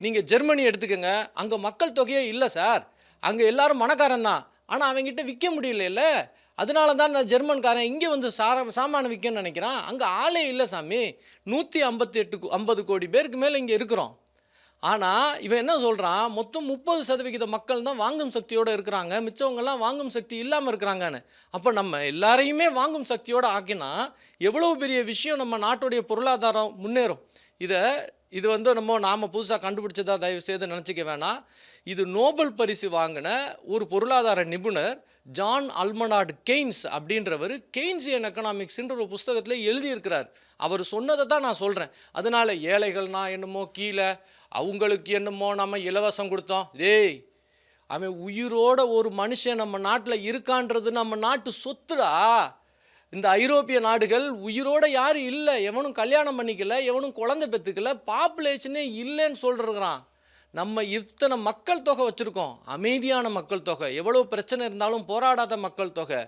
நீங்க ஜெர்மனி எடுத்துக்கங்க. அங்க மக்கள் தொகையே இல்ல சார். அங்க எல்லாரும் பணக்காரன் தான். ஆனா அவன்கிட்ட விக்க முடியலைல்ல. அதனால தான் அந்த ஜெர்மன்காரன் இங்க வந்து சாமான விக்கணும்னு நெனைக்கிறான். அங்க ஆளே இல்ல சாமி. 158 50 கோடி பேருக்கு மேல இங்க இருக்கிறோம். ஆனா, இவன் என்ன சொல்றான், மொத்தம் 30% மக்கள் தான் வாங்கும் சக்தியோட இருக்கிறாங்க. மிச்சவங்கலாம் வாங்கும் சக்தி இல்லாம இருக்கிறாங்கன்னு. அப்ப நம்ம எல்லாரையுமே வாங்கும் சக்தியோட ஆக்கினா, எவ்வளவு பெரிய விஷயம் நம்ம நாட்டுடைய பொருளாதாரம் முன்னேறும். இத இது வந்து நாம புதுசா கண்டுபிடிச்சதா தயவு செய்து நெனச்சுக்க வேணாம். இது நோபல் பரிசு வாங்குன ஒரு பொருளாதார நிபுணர் ஜான் அல்மனார்ட் கெய்ன்ஸ் அப்படின்றவரு கெய்ன்சியன் எக்கனாமிக்ஸ்ன்ற ஒரு புஸ்தகத்தில எழுதியிருக்கிறார். அவர் சொன்னத தான் நான் சொல்றேன். அதனால ஏழைகள்னா என்னமோ கீழ, அவங்களுக்கு என்னமோ நம்ம இலவசம் குடுத்தோம். டேய்! அவன் உயிரோட ஒரு மனுஷன் நம்ம நாட்ல இருக்கான்றது நம்ம நாட்டு சொத்துடா. இந்த ஐரோப்பிய நாடுகள் உயிரோட யாரும் இல்ல. எவனும் கல்யாணம் பண்ணிக்கல, எவனும் குழந்தை பெத்துக்கல, பாப்புலேஷனே இல்லன்னு சொல்றான். நம்ம இத்தனை மக்கள் தொகை வச்சிருக்கோம். அமைதியான மக்கள் தொகை. எவ்வளவு பிரச்சனை இருந்தாலும் போராடாத மக்கள் தொகை.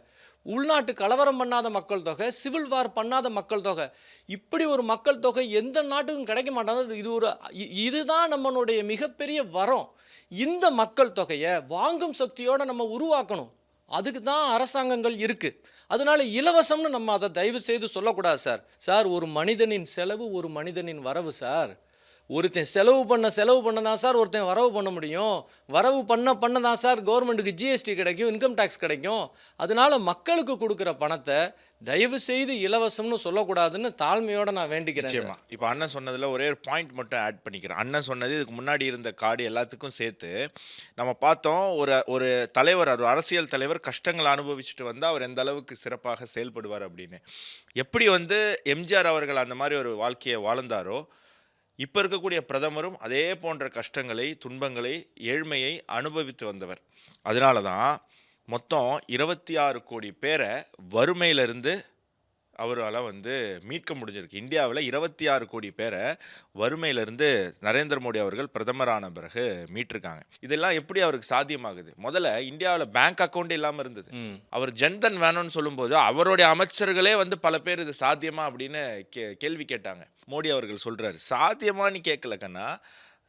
உள்நாட்டு கலவரம் பண்ணாத மக்கள் தொகை, சிவில் வார் பண்ணாத மக்கள் தொகை. இப்படி ஒரு மக்கள் தொகை எந்த நாட்டுக்கும் கிடைக்க மாட்டாது. இதுதான் நம்மளுடைய மிகப்பெரிய வரம். இந்த மக்கள் தொகைய வாங்கும் சக்தியோட நம்ம உருவாக்கணும். அதுக்கு தான் அரசாங்கங்கள் இருக்கு. அதனால இலவசம்னு நம்ம அத தயவு செய்து சொல்லக்கூடாது சார். சார் ஒரு மனிதனின் செலவு, ஒரு மனிதனின் வரவு சார். ஒருத்தன் செலவு பண்ண தான் சார் ஒருத்தன் வரவு பண்ண முடியும். வரவு பண்ண தான் சார் கவர்மெண்ட்டுக்கு ஜிஎஸ்டி கிடைக்கும், இன்கம் டாக்ஸ் கிடைக்கும். அதனால மக்களுக்கு குடுக்குற பணத்த தயவு செய்து இலவசம்னு சொல்லக்கூடாதுன்னு தாழ்மையோட நான் வேண்டிக்கிறேன் நிச்சயமா. சார். இப்ப அண்ணன் சொன்னதுல ஒரே ஒரு பாயிண்ட் மட்டும் ஆட் பண்ணிக்கிறேன். அண்ணன் சொன்னது இதுக்கு முன்னாடி இருந்த கார்டு எல்லாத்துக்கும் சேர்த்து, நம்ம பார்த்தோம் ஒரு ஒரு தலைவர், ஒரு அரசியல் தலைவர் கஷ்டங்கள அனுபவிச்சுட்டு வந்தா, அவர் எந்த அளவுக்கு சிறப்பாக செயல்படுவார் அப்படின்னு. எப்படி வந்து எம்ஜிஆர் அவர்கள் அந்த மாரி ஒரு வாழ்க்கைய வாழ்ந்தாரோ, இப்ப இருக்கக்கூடிய பிரதமரும் அதே போன்ற கஷ்டங்களை, துன்பங்களை, ஏழ்மையை அனுபவித்து வந்தவர். அதனால தான் மொத்தம் 26,00,00,000 பேர வறுமையிலிருந்து அவரால வந்து மீட்க முடிஞ்சிருக்கு. இந்தியாவுல 26,00,00,000 பேர வறுமையிலிருந்து நரேந்திர மோடி அவர்கள் பிரதமரான பிறகு மீட்டிருக்காங்க. இதெல்லாம் எப்படி அவருக்கு சாத்தியமாகுது? முதல்ல இந்தியாவுல பேங்க் அக்கவுண்ட் இல்லாம இருந்தது. ம். அவர் ஜன்தன் வேணும்னு சொல்லும்போது, அவருடைய அமைச்சர்களே வந்து பல பேர் இது சாத்தியமா அப்படின்னு கேள்வி கேட்டாங்க. மோடி அவர்கள் சொல்றாரு, "சாத்தியமான்னு கேட்கல கண்ணா.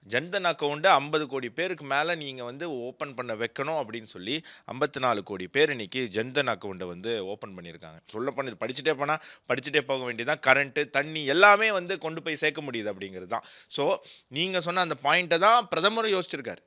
ஜன்தன் அக்கவுண்ட 50 கோடி பேருக்கு மேல நீங்க வந்து ஓப்பன் பண்ண வைக்கணும்" அப்படின்னு சொல்லி 54 கோடி பேர் இன்னைக்கு ஜன்தன் அக்கவுண்ட வந்து ஓப்பன் பண்ணியிருக்காங்க. சொல்லப்போனா இது படிச்சுட்டே போனா படிச்சுட்டே போக வேண்டியதுதான். கரண்ட், தண்ணி எல்லாமே வந்து கொண்டு போய் சேர்க்க முடியுது அப்படிங்கிறது தான். ஸோ நீங்க சொன்ன அந்த பாயிண்ட்ட தான் பிரதமரும் யோசிச்சிருக்காரு.